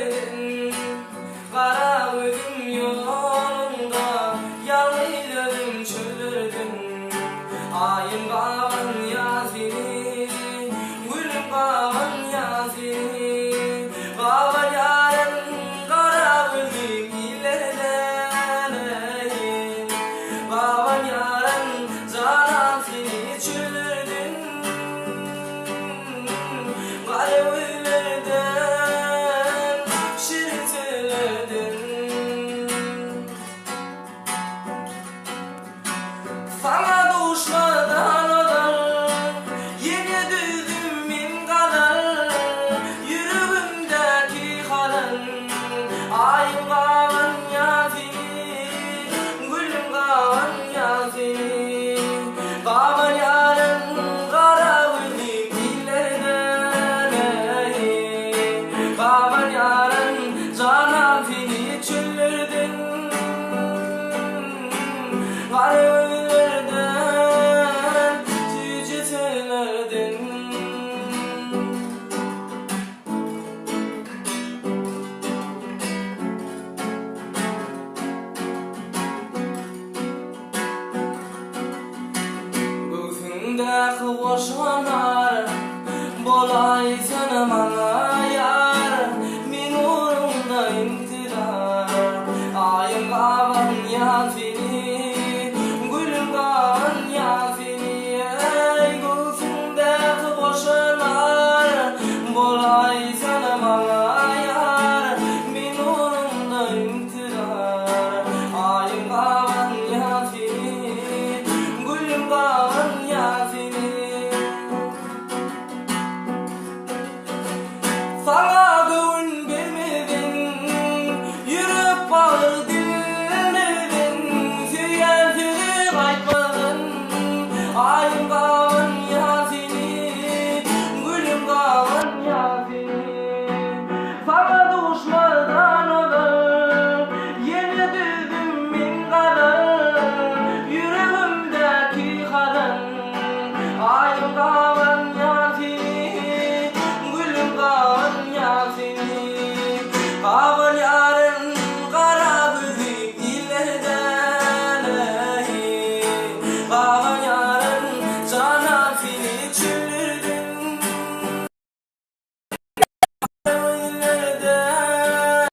çöllerdin, kara gözüm yolunda, yalnızım çöllerdin. Ayın kavan yazini, gülüm kavan yazini, kavan yaren kara gözüm ilerden. Kavan yaren canan seni çöllerdin, kara sana düşmadan odar, yine düzdüm min kadar, yüreğimdeki kalan. Ayım kavan yazini, gülüm kavan yazini, kavan yaren kara gözlüm illerden. Kavan yaren canan seni çöllerdin, kara gözündeki boşanar, bolay sana bana yar, min uğrumda intidar. Ayım kavan yazini, gülüm kavan yazini, gözündeki boşanar, bolay sana bana yar, min uğrumda intidar. Ayım kavan yazini, gülüm kavan yazini. Sana gönül vermedin, yürek bağır dinlemedin, süyen seni kaytmadın. Ayım kavan yazini, gülüm kavan yazini, sana düşmadan odar, yine düzdüm min kadar, yüreğimdeki kalan. Ayım kavan yazini, gülüm kavan yazini, kavan yaren kara gözlüm illerden. Kavan yaren canan seni çöllerdin, illerden.